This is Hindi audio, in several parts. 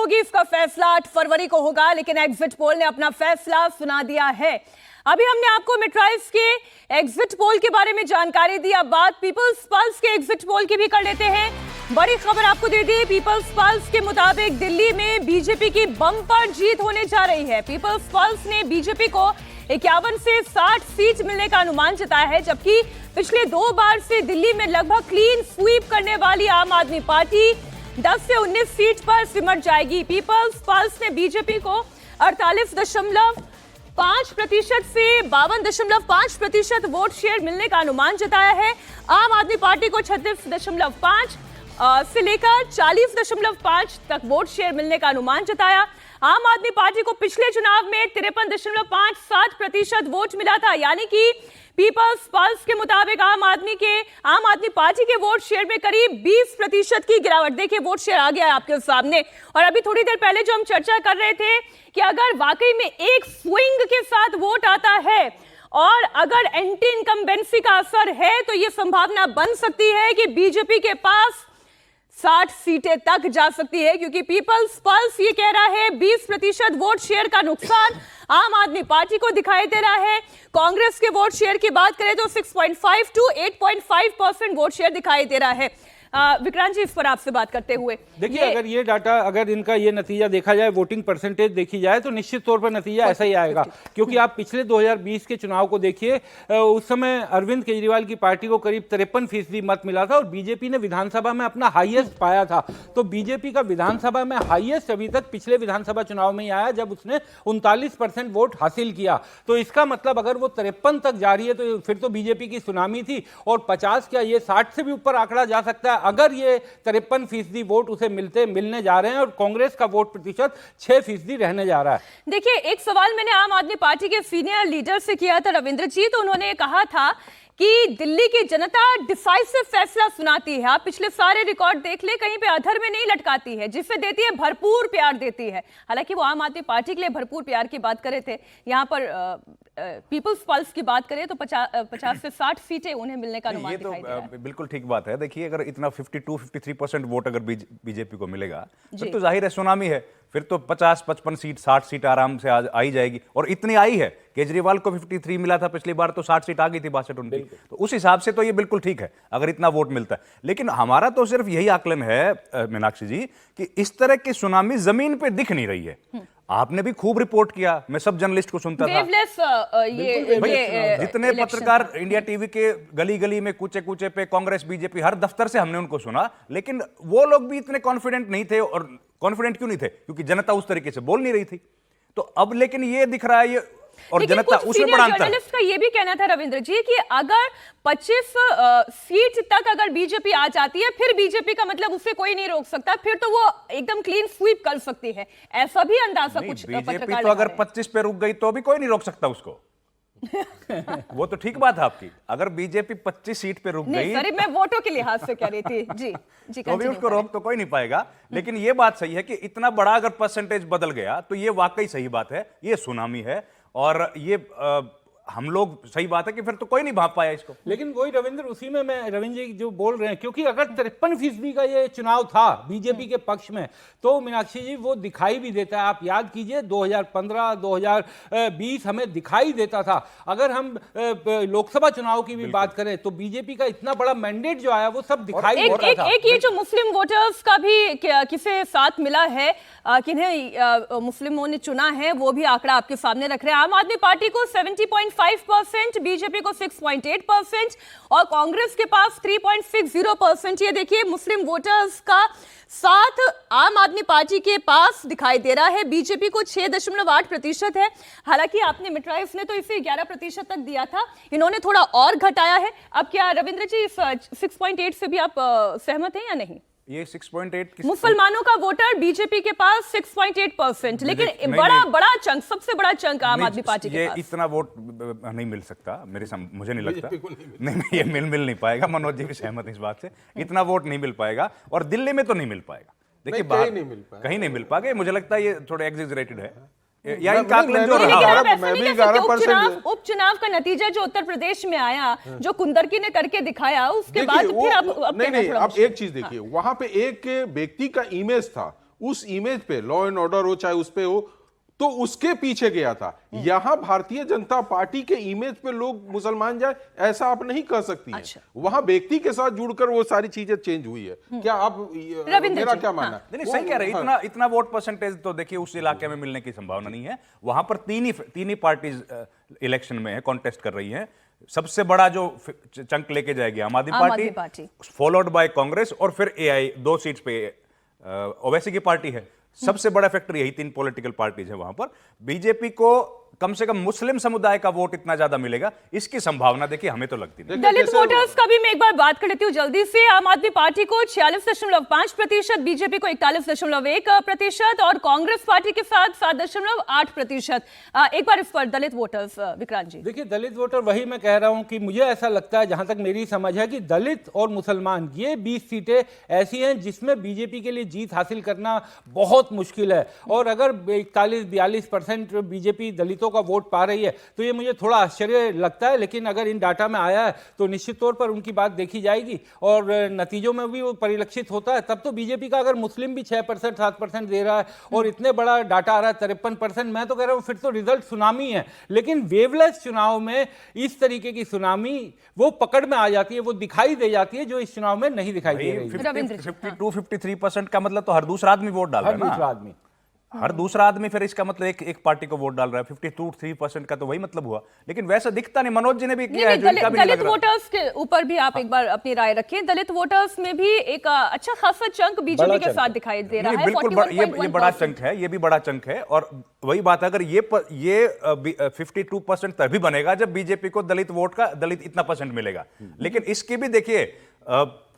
होगी इसका फैसला 8 फरवरी को होगा, लेकिन एग्जिट पोल ने अपना फैसला सुना दिया है। अभी हमने आपको मिडराइफ के एग्जिट पोल के बारे में जानकारी दी, अब बात पीपल्स पल्स के एग्जिट पोल की भी कर लेते हैं। बड़ी खबर आपको दे दी, पीपल्स पल्स के मुताबिक दिल्ली में बीजेपी की बम्पर जीत होने जा रही है। पीपल्स पल्स ने बीजेपी को 51 से 60 सीट मिलने का अनुमान जताया है, जबकि पिछले 2 बार से दिल्ली में लगभग क्लीन स्वीप करने वाली आम आदमी पार्टी 10 से 19 सीट पर सिमट जाएगी। पीपल्स पल्स ने बीजेपी को 48.5% से 52.5% वोट शेयर मिलने का अनुमान जताया है। आम आदमी पार्टी को 36.5 से लेकर 40.5 तक वोट शेयर मिलने का अनुमान जताया। आम आदमी पार्टी को पिछले चुनाव में 53.57% वोट मिला था, यानी कि पीपल्स पल्स के मुताबिक आम आदमी पार्टी के वोट शेयर में करीब 20% की गिरावट। देखिए वोट शेयर आ गया है आपके सामने। और अभी थोड़ी देर पहले जो हम चर्चा कर रहे थे कि अगर वाकई में एक स्विंग के साथ वोट आता है और अगर एंटी इनकम्बेंसी का असर है, तो यह संभावना बन सकती है कि बीजेपी के पास 60 सीटें तक जा सकती है, क्योंकि पीपल्स पल्स ये कह रहा है 20% वोट शेयर का नुकसान आम आदमी पार्टी को दिखाई दे रहा है। कांग्रेस के वोट शेयर की बात करें तो 6.5 to 8.5% वोट शेयर दिखाई दे रहा है। विक्रांत जी, इस पर आपसे बात करते हुए देखिए, अगर ये डाटा, अगर इनका ये नतीजा देखा जाए, वोटिंग परसेंटेज देखी जाए, तो निश्चित तौर पर नतीजा ऐसा ही आएगा। क्योंकि आप पिछले 2020 के चुनाव को देखिए, उस समय अरविंद केजरीवाल की पार्टी को करीब 53% मत मिला था और बीजेपी ने विधानसभा में अपना हाईएस्ट पाया था। तो बीजेपी का विधानसभा में हाईएस्ट अभी तक पिछले विधानसभा चुनाव में ही आया, जब उसने 39% वोट हासिल किया। तो इसका मतलब अगर वो 53 तक जा रही है तो फिर तो बीजेपी की सुनामी थी। और 50 क्या, ये 60 से भी ऊपर आंकड़ा जा सकता है अगर ये 53% वोट उसे मिलने जा रहे हैं, और कांग्रेस का वोट प्रतिशत 6% रहने जा रहा है। देखिए, एक सवाल मैंने आम आदमी पार्टी के सीनियर लीडर से किया था, रविंद्र जी, तो उन्होंने कहा था कि दिल्ली की जनता डिसाइसिव फैसला सुनाती है। आप पिछले सारे रिकॉर्ड देख ले, कहीं पे अधर में नहीं लटकाती है, जिससे देती है भरपूर प्यार देती है। हालांकि वो आम आदमी पार्टी के लिए भरपूर प्यार की बात करे थे, यहाँ पर पीपल्स पल्स की बात करें तो 50 से 60 सीटें उन्हें मिलने का अनुमान दिखाई दे रहा है। बिल्कुल ठीक बात है। देखिए, अगर इतना 52-53% वोट अगर बीजेपी को मिलेगा फिर तो जाहिर है सुनामी है। फिर तो 50-55 सीट 60 सीट आराम से आई जाएगी, और इतनी आई है। केजरीवाल को 53 मिला था पिछली बार, तो 60 सीट आ गई थी 62 उनकी। तो उस हिसाब से तो ये बिल्कुल ठीक है अगर इतना वोट मिलता है। लेकिन हमारा तो सिर्फ यही आकलन है मीनाक्षी जी कि इस तरह की सुनामी जमीन पे दिख नहीं रही है। आपने भी खूब रिपोर्ट किया, मैं सब जर्नलिस्ट को सुनता था। जितने पत्रकार इंडिया टीवी के गली गली में कूचे कूचे पे कांग्रेस बीजेपी हर दफ्तर से हमने उनको सुना, लेकिन वो लोग भी इतने कॉन्फिडेंट नहीं थे। और कॉन्फिडेंट क्यों नहीं थे? क्योंकि जनता उस तरीके से बोल नहीं रही थी। तो अब लेकिन ये दिख रहा है, ये और जनता उसमें बड़ा अंतर। जर्नलिस्ट का ये भी कहना था रविंद्र जी कि अगर 25 सीट तक अगर बीजेपी आ जाती है, फिर बीजेपी का मतलब उसे कोई नहीं रोक सकता, फिर तो वो एकदम क्लीन स्वीप कर सकती है। ऐसा भी अंदाजा कुछ बीजेपी तो अगर 25 पे रुक गई तो भी कोई नहीं रोक सकता उसको। वो तो ठीक बात है आपकी। अगर बीजेपी 25 सीट पे रुक गई, सॉरी मैं वोटों के लिहाज से कह रही थी जी तो भी उसको रोक तो कोई नहीं पाएगा। लेकिन ये बात सही है कि इतना बड़ा अगर परसेंटेज बदल गया तो ये वाकई सही बात है, ये सुनामी है। और ये हम लोग, सही बात है कि फिर तो कोई नहीं भाप पाया इसको। लेकिन वही रविंद्र, उसी में मैं रविंद्र जी जो बोल रहे हैं, क्योंकि अगर 53% का ये चुनाव था बीजेपी के पक्ष में, तो मीनाक्षी जी वो दिखाई भी देता है। आप याद कीजिए 2015 2020 हमें दिखाई देता था। अगर हम लोकसभा चुनाव की भी बात करें तो बीजेपी का इतना बड़ा मैंडेट जो आया वो सब दिखाई दे रहा था। एक ये जो मुस्लिम वोटर्स का भी किसे साथ मिला है, किन्हें मुस्लिमों ने चुना है, वो भी आंकड़ा आपके सामने रख रहे हैं। आम आदमी पार्टी को 70.5%, बीजेपी को 6.8% और कांग्रेस के पास 3.60%। ये देखिए मुस्लिम वोटर्स का साथ आम आदमी पार्टी के पास दिखाई दे रहा है। बीजेपी को 6.8% है। हालांकि आपने मिडराइफ ने तो इसे 11% तक दिया था, इन्होंने थोड़ा और घटाया है। अब क्या रविंद्र जी इस 6.8 से भी आप सहमत हैं या नहीं? ये 6.8 मुसलमानों का वोटर बीजेपी के पास 6.8%, लेकिन बड़ा चंक, सबसे बड़ा चंक आम आदमी पार्टी के पास। इतना वोट नहीं मिल सकता मुझे नहीं लगता। नहीं, ये मिल नहीं पाएगा। मनोज जी भी सहमत इस बात से, इतना वोट नहीं मिल पाएगा। और दिल्ली में तो नहीं मिल पाएगा। देखिए कहीं नहीं मिल पाएगा। मुझे लगता है ये थोड़ा एग्जेजरेटेड है। उपचुनाव का नतीजा जो उत्तर प्रदेश में आया, जो कुंदरकी ने करके दिखाया, उसके बाद फिर नहीं, आप एक चीज देखिए, वहां पे एक व्यक्ति का इमेज था, उस इमेज पे, लॉ एंड ऑर्डर हो चाहे उस पे हो, तो उसके पीछे गया था। यहां भारतीय जनता पार्टी के इमेज पे लोग मुसलमान जाए, ऐसा आप नहीं कह सकती हैं। अच्छा। वहां व्यक्ति के साथ जुड़कर वो सारी चीजें चेंज हुई है। क्या आप, रविंद्र मेरा जी, क्या मानना है? नहीं, सही कह रहे हैं। इतना वोट परसेंटेज तो देखिए उस इलाके में मिलने की संभावना नहीं है। वहां पर तीन ही पार्टीज इलेक्शन में है, कॉन्टेस्ट कर रही हैं। सबसे बड़ा जो चंक लेके जाएगी आम आदमी पार्टी, फॉलोड बाय कांग्रेस, और फिर एआई 2 सीट्स पे ओवैसी की पार्टी है। सबसे बड़ा फैक्टर यही 3 पॉलिटिकल पार्टीज है। वहां पर बीजेपी को कम से कम मुस्लिम समुदाय का वोट इतना ज्यादा मिलेगा, इसकी संभावना देखिए हमें तो लगती नहीं। दलित वोटर्स का भी मैं एक बार बात कर लेती हूँ जल्दी से। आम आदमी पार्टी को 46.5%, बीजेपी को 41.1% और कांग्रेस पार्टी के साथ 7.8%। एक बार इस पर दलित वोटर्स, विक्रांत जी। देखिए, दलित वोटर, वही मैं कह रहा हूं कि मुझे ऐसा लगता है, जहां तक मेरी समझ है, कि दलित और मुसलमान, ये 20 सीटें ऐसी हैं जिसमें बीजेपी के लिए जीत हासिल करना बहुत मुश्किल है। और अगर 41-42% बीजेपी दलितों का वोट पा रही है तो ये मुझे थोड़ा आश्चर्य लगता है। लेकिन अगर इन डाटा में आया है तो निश्चित तौर पर उनकी बात देखी जाएगी और नतीजों में भी वो परिलक्षित होता है। तब तो बीजेपी का अगर मुस्लिम भी 6% 7% दे रहा है और इतने बड़ा डाटा आ रहा है 53%, मैं तो कह रहा हूं फिर तो रिजल्ट सुनामी है। लेकिन वेवलेस चुनाव में इस तरीके की सुनामी वो पकड़ में आ जाती है, वो दिखाई दे जाती है, जो इस चुनाव में नहीं दिखाई दे रही है। 52-53% का मतलब तो हर दूसरा आदमी वोट डाल रहा है ना। हर दूसरा आदमी फिर इसका मतलब एक पार्टी को वोट डाल रहा है। 52-53% का तो वही मतलब हुआ। लेकिन वैसा दिखता नहीं। मनोज जी ने भी किया है, जो इनका भी दलित वोटर्स के ऊपर भी आप एक बार अपनी राय रखें। दलित वोटर्स में भी एक अच्छा खासा चंक बीजेपी के साथ दिखाई दे रहा है। बिल्कुल, ये बड़ा चंक है, ये भी बड़ा चंक है। और वही बात, अगर ये 52% तभी बनेगा जब बीजेपी को दलित इतना परसेंट मिलेगा। लेकिन इसकी भी देखिए,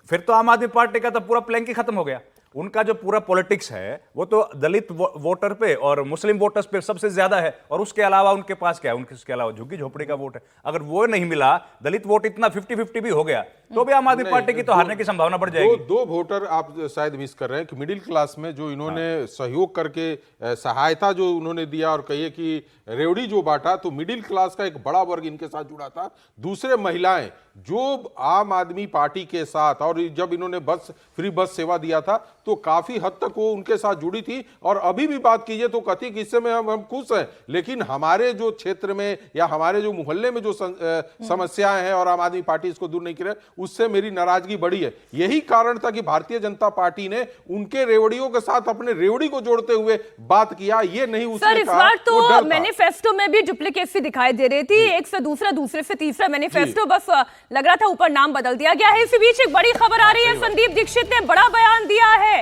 फिर तो आम आदमी पार्टी का तो पूरा प्लान ही खत्म हो गया। उनका जो पूरा पॉलिटिक्स है वो तो दलित वोटर पे और मुस्लिम वोटर्स पे सबसे ज्यादा है। और उसके अलावा उनके पास क्या है? उसके अलावा झुग्गी झोपड़ी का वोट है। अगर वो नहीं मिला, दलित वोट इतना 50-50 भी हो गया, तो भी आम आदमी पार्टी की तो हारने की संभावना बढ़ जाएगी। दो वोटर आप शायद मिस कर रहे हैं कि मिडिल क्लास में जो इन्होंने सहयोग करके, सहायता जो उन्होंने दिया, और कहिए कि रेवड़ी जो बांटा, तो मिडिल क्लास का एक बड़ा वर्ग इनके साथ जुड़ा था। दूसरे, महिलाएं जो आम आदमी पार्टी के साथ, और जब इन्होंने फ्री बस सेवा दिया था तो काफी हद तक वो उनके साथ जुड़ी थी। और अभी भी बात कीजिए तो कथी किस्से में हम खुश हैं, लेकिन हमारे जो क्षेत्र में या हमारे जो मोहल्ले में जो समस्याएं हैं और आम आदमी पार्टी इसको दूर नहीं कर रहे, उससे मेरी नाराजगी बढ़ी है। यही कारण था कि भारतीय जनता पार्टी ने उनके रेवड़ियों के साथ अपने रेवड़ी को जोड़ते हुए बात किया। ये नहीं उसने सर, इस बार तो मैनिफेस्टो में भी डुप्लीकेसी दिखाई दे रही थी। एक से दूसरा, दूसरे से तीसरा मैनिफेस्टो, बस लग रहा था ऊपर नाम बदल दिया गया है। इसी बीच एक बड़ी खबर आ रही है। संदीप दीक्षित ने बड़ा बयान दिया है।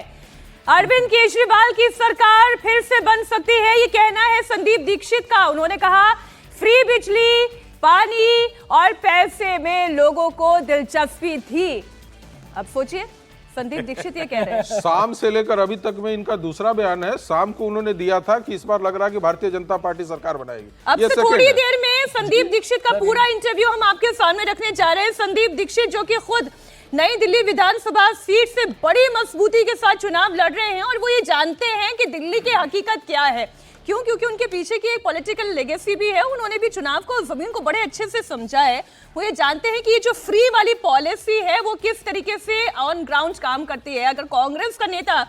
अरविंद केजरीवाल की सरकार फिर से बन सकती है, ये कहना है संदीप दीक्षित का। उन्होंने कहा, फ्री बिजली, पानी और पैसे में लोगों को दिलचस्पी थी। अब सोचिए, संदीप दीक्षित ये कह रहे हैं। शाम से लेकर अभी तक में इनका दूसरा बयान है। शाम को उन्होंने दिया था कि इस बार लग रहा है कि भारतीय जनता पार्टी सरकार बनाएगी। अब से थोड़ी देर में संदीप दीक्षित का पूरा इंटरव्यू हम आपके सामने रखने जा रहे हैं। संदीप दीक्षित जो कि खुद नई दिल्ली विधानसभा सीट से बड़ी मजबूती के साथ चुनाव लड़ रहे हैं और वो ये जानते हैं कि दिल्ली की हकीकत क्या है। क्यों? क्योंकि उनके पीछे की एक पॉलिटिकल लेगेसी भी है। उन्होंने भी चुनाव को, जमीन को बड़े अच्छे से समझा है। वो ये जानते हैं कि ये जो फ्री वाली पॉलिसी है वो किस तरीके से ऑन ग्राउंड काम करती है। अगर कांग्रेस का नेता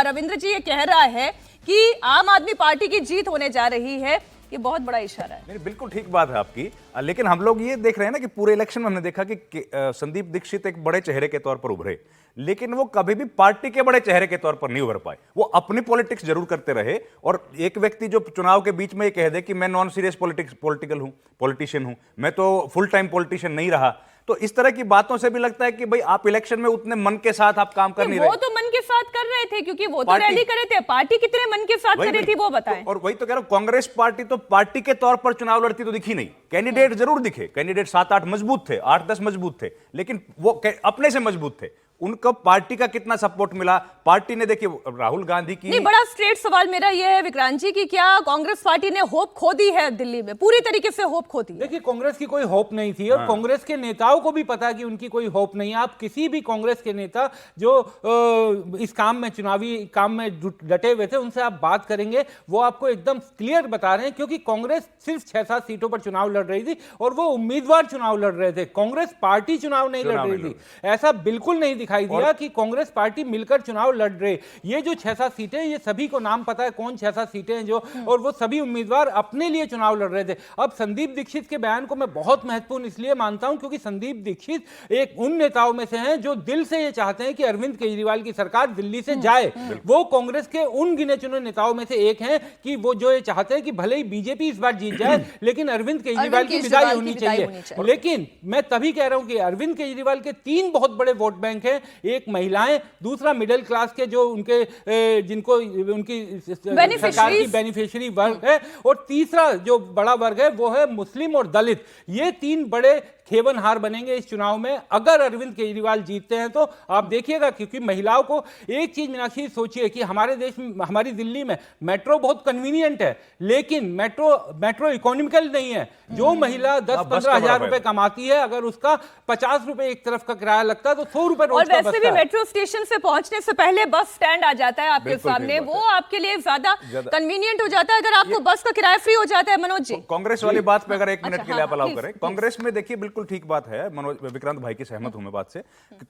रविंद्र जी ये कह रहा है कि आम आदमी पार्टी की जीत होने जा रही है, ये बहुत बड़ा इशारा है। नहीं, बिल्कुल ठीक बात है आपकी। लेकिन हम लोग ये देख रहे हैं ना कि पूरे इलेक्शन में हमने देखा कि संदीप दीक्षित एक बड़े चेहरे के तौर पर उभरे, लेकिन वो कभी भी पार्टी के बड़े चेहरे के तौर पर नहीं उभर पाए। वो अपनी पॉलिटिक्स जरूर करते रहे। और एक व्यक्ति जो चुनाव के बीच में ये कह दे कि मैं नॉन सीरियस पॉलिटिशियन हूं, मैं तो फुल टाइम पॉलिटिशियन नहीं रहा, तो इस तरह की बातों से भी लगता है कि भाई आप इलेक्शन में उतने मन के साथ आप काम कर नहीं रहे। वो तो मन के साथ कर रहे थे, क्योंकि वो तो रैली कर रहे थे। पार्टी कितने मन के साथ कर रही थी वो बताएं। और वही तो कह रहा हूं, कांग्रेस पार्टी तो पार्टी के तौर पर चुनाव लड़ती तो दिखी नहीं। कैंडिडेट जरूर दिखे, कैंडिडेट 7-8 मजबूत थे, 8-10 मजबूत थे, लेकिन वो अपने से मजबूत थे। उनको पार्टी का कितना सपोर्ट मिला? पार्टी ने, देखिए राहुल गांधी की, नहीं, बड़ा स्ट्रेट सवाल मेरा यह है विक्रांत जी कि क्या कांग्रेस पार्टी ने होप खो दी है? दिल्ली में पूरी तरीके से होप खो दी है। देखिए, कांग्रेस की कोई होप नहीं थी और कांग्रेस के नेताओं को भी पता है कि उनकी कोई होप नहीं है। आप किसी भी कांग्रेस के नेता जो इस काम में, चुनावी काम में डटे हुए थे, उनसे आप बात करेंगे, वो आपको एकदम क्लियर बता रहे हैं। क्योंकि कांग्रेस सिर्फ 6-7 सीटों पर चुनाव लड़ रही थी और वो उम्मीदवार चुनाव लड़ रहे थे। कांग्रेस पार्टी चुनाव नहीं लड़ रही थी। ऐसा बिल्कुल नहीं दिखाई दिखाई दिया कि कांग्रेस पार्टी मिलकर चुनाव लड़ रहे। ये जो 6-7 सीटें, ये सभी को नाम पता है कौन 6-7 सीटें हैं जो, और वो सभी उम्मीदवार अपने लिए चुनाव लड़ रहे थे। अब संदीप दीक्षित के बयान को मैं बहुत महत्वपूर्ण इसलिए मानता हूं क्योंकि संदीप दीक्षित एक उन नेताओं में से हैं जो दिल से ये चाहते हैं कि अरविंद केजरीवाल की सरकार दिल्ली से जाए। वो कांग्रेस के उन गिने चुने नेताओं में से एक हैं कि वो जो ये चाहते हैं कि भले ही बीजेपी इस बार जीत जाए लेकिन अरविंद केजरीवाल की विदाई होनी चाहिए। लेकिन मैं तभी कह रहा हूं कि अरविंद केजरीवाल के 3 बहुत बड़े वोट बैंक हैं। एक महिलाएं, दूसरा मिडिल क्लास के जो उनके जिनको उनकी सरकार की बेनिफिशियरी वर्ग है, और तीसरा जो बड़ा वर्ग है वो है मुस्लिम और दलित। ये 3 बड़े खेवनहार बनेंगे इस चुनाव में अगर अरविंद केजरीवाल जीतते हैं तो। आप देखिएगा क्योंकि महिलाओं को एक चीज मीनाक्षी सोचिए कि हमारे देश में, हमारी दिल्ली में मेट्रो बहुत कन्वीनियंट है लेकिन मेट्रो इकोनॉमिकल नहीं है। जो महिला 10-15 हजार रुपए कमाती है, अगर उसका 50 रुपए एक तरफ का किराया लगता है तो 100 रुपए रोज का बचता है। और वैसे भी मेट्रो स्टेशन से पहुंचने से पहले बस स्टैंड आ जाता है आपके सामने, वो आपके लिए ज्यादा कन्वीनियंट हो जाता है अगर आपको बस का किराया फ्री हो जाता है। मनोज जी, कांग्रेस वाली बात पे अगर 1 मिनट के लिए आप अलाउ करें, कांग्रेस में देखिए बिल्कुल ठीक बात है, मनोज विक्रांत भाई की सहमत हूं मैं बात से।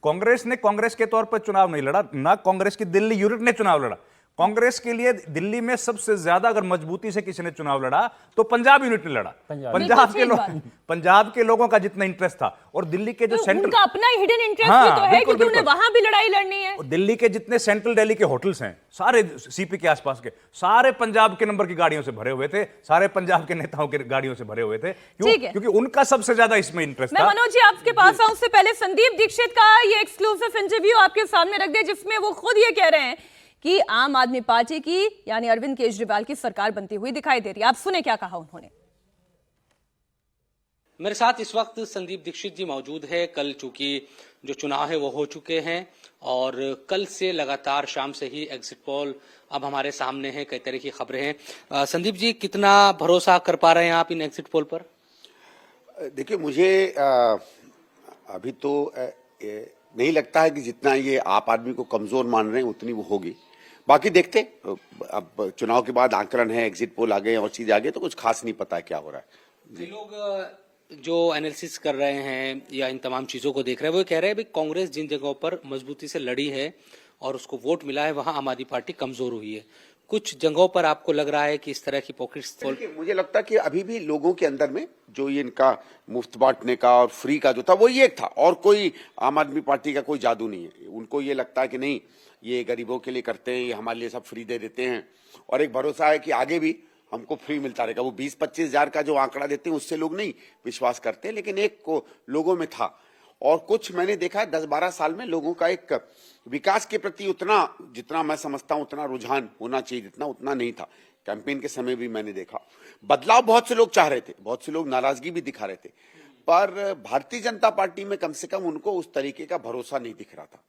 कांग्रेस ने कांग्रेस के तौर पर चुनाव नहीं लड़ा, ना कांग्रेस की दिल्ली यूनिट ने चुनाव लड़ा। कांग्रेस के लिए दिल्ली में सबसे ज्यादा अगर मजबूती से किसी ने चुनाव लड़ा तो पंजाब यूनिट ने लड़ा। पंजाब के लोगों का जितना इंटरेस्ट था, और दिल्ली के जो सेंट्रल, उनका अपना हिडन इंटरेस्ट भी तो है क्योंकि उन्हें वहां भी लड़ाई लड़नी है। दिल्ली के जितने सेंट्रल दिल्ली के होटल्स हैं सारे सीपी के आसपास के, सारे पंजाब के नंबर की गाड़ियों से भरे हुए थे, सारे पंजाब के नेताओं की गाड़ियों से भरे हुए थे। क्योंकि उनका सबसे ज्यादा इसमें इंटरेस्ट था। मैं मनोज जी आपके पास आऊं उससे पहले संदीप दीक्षित का ये एक्सक्लूसिव इंटरव्यू आपके सामने रख दे जिसमें वो खुद ये कह रहे हैं कि आम आदमी पार्टी की यानी अरविंद केजरीवाल की सरकार बनती हुई दिखाई दे रही है। आप सुने क्या कहा उन्होंने। मेरे साथ इस वक्त संदीप दीक्षित जी मौजूद है। कल चूंकि जो चुनाव है वो हो चुके हैं और कल से लगातार शाम से ही एग्जिट पोल अब हमारे सामने है, कई तरह की खबरें हैं। संदीप जी, कितना भरोसा कर पा रहे हैं आप इन एग्जिट पोल पर? देखिए, मुझे अभी तो नहीं लगता है कि जितना ये आप आदमी को कमजोर मान रहे हैं उतनी वो होगी। बाकी देखते, अब चुनाव के बाद आकलन है, एग्जिट पोल आ गए और चीज आ गई तो कुछ खास नहीं पता है क्या हो रहा है। लोग जो एनालिसिस कर रहे हैं या इन तमाम चीजों को देख रहे हैं वो कह रहे हैं भाई कांग्रेस जिन जगहों पर मजबूती से लड़ी है और उसको वोट मिला है वहां आम आदमी पार्टी कमजोर हुई है। कुछ जगहों पर आपको लग रहा है कि इस तरह की पॉकेट्स? मुझे लगता है कि अभी भी लोगों के अंदर में जो ये इनका मुफ्त बांटने का और फ्री का जो था वो ये एक था, और कोई आम आदमी पार्टी का कोई जादू नहीं है। उनको ये लगता है कि नहीं, ये गरीबों के लिए करते हैं, ये हमारे लिए सब फ्री दे देते हैं, और एक भरोसा है कि आगे भी हमको फ्री मिलता रहेगा। वो 20-25 हजार का जो आंकड़ा देते हैं उससे लोग नहीं विश्वास करते, लेकिन एक को लोगों में था। और कुछ मैंने देखा है 10-12 साल में लोगों का एक विकास के प्रति उतना, जितना मैं समझता हूं उतना रुझान होना चाहिए जितना, उतना नहीं था। कैंपेन के समय भी मैंने देखा बदलाव बहुत से लोग चाह रहे थे, बहुत से लोग नाराजगी भी दिखा रहे थे, पर भारतीय जनता पार्टी में कम से कम उनको उस तरीके का भरोसा नहीं दिख रहा था।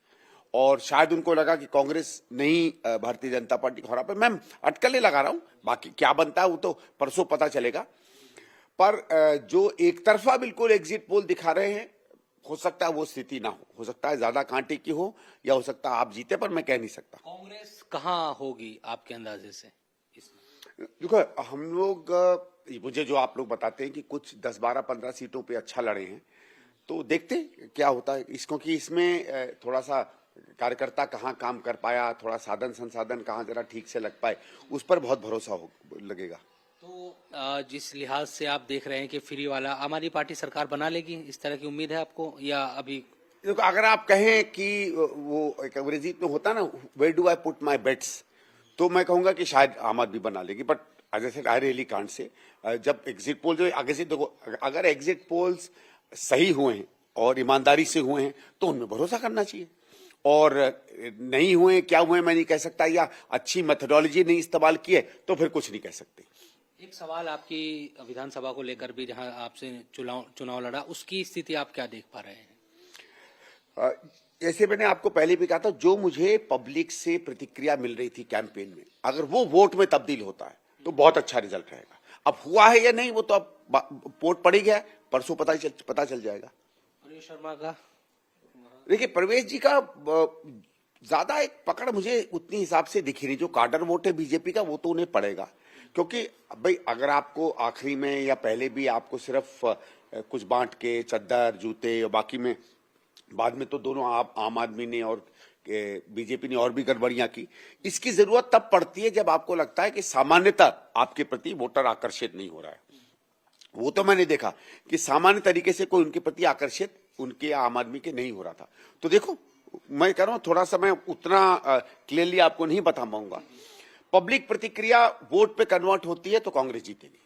और शायद उनको लगा कि कांग्रेस नहीं भारतीय जनता पार्टी को हरा पाए। मैं अटकलें लगा रहा हूं, बाकी क्या बनता है वो तो परसों पता चलेगा। पर जो एक तरफा बिल्कुल एग्जिट पोल दिखा रहे हैं, हो सकता है वो स्थिति ना हो सकता है ज्यादा कांटे की हो, या हो सकता है आप जीते, पर मैं कह नहीं सकता। कांग्रेस कहां होगी आपके अंदाजे से? देखो, हम लोग, मुझे जो आप लोग बताते हैं कि कुछ 10, 12, 15 सीटों पे अच्छा लड़े हैं, तो देखते क्या होता है क्योंकि इसमें थोड़ा सा कार्यकर्ता कहाँ काम कर पाया, थोड़ा साधन संसाधन कहाँ जरा ठीक से लग पाए, उस पर बहुत भरोसा लगेगा। तो जिस लिहाज से आप देख रहे हैं कि फ्री वाला आम आदमी पार्टी सरकार बना लेगी, इस तरह की उम्मीद है आपको, या अभी? देखो, अगर आप कहें कि वो एक अंग्रेजी में होता है ना, where do I put my bets, तो मैं कहूंगा कि शायद आम आदमी बना लेगी। But as I said, I really can't say. जब एग्जिट पोल जो आगे से देखो, अगर एग्जिट पोल्स सही हुए हैं और ईमानदारी से हुए हैं तो उनमें भरोसा करना चाहिए, और नहीं हुए, क्या हुए मैं नहीं कह सकता, या अच्छी मेथोडोलॉजी नहीं इस्तेमाल की है तो फिर कुछ नहीं कह सकते। एक सवाल आपकी विधानसभा को लेकर भी, जहां आपसे चुनाव लड़ा, उसकी स्थिति आप क्या देख पा रहे हैं? जैसे मैंने आपको पहले भी कहा था, जो मुझे पब्लिक से प्रतिक्रिया मिल रही थी कैंपेन में, अगर वो वोट में तब्दील होता है तो बहुत अच्छा रिजल्ट रहेगा। अब हुआ है या नहीं वो तो अब वोट पड़ ही गया, परसों पता चल जाएगा। प्रवेश शर्मा का, देखिए, प्रवेश जी का ज्यादा एक पकड़ मुझे उतनी हिसाब से दिखी नहीं। जो कार्डर वोट है बीजेपी का वो तो उन्हें पड़ेगा, क्योंकि भाई अगर आपको आखिरी में या पहले भी आपको सिर्फ कुछ बांट के चद्दर, जूते और बाकी में बाद में तो दोनों आम आदमी ने और बीजेपी ने और भी गड़बड़ियां की। इसकी जरूरत तब पड़ती है जब आपको लगता है कि सामान्यतः आपके प्रति वोटर आकर्षित नहीं हो रहा है। वो तो मैंने देखा कि सामान्य तरीके से कोई उनके प्रति आकर्षित उनके आम आदमी के नहीं हो रहा था। तो देखो, मैं कह रहा हूं थोड़ा सा मैं उतना क्लियरली आपको नहीं बता पाऊंगा। पब्लिक प्रतिक्रिया वोट पे कन्वर्ट होती है तो कांग्रेस जीतेगी।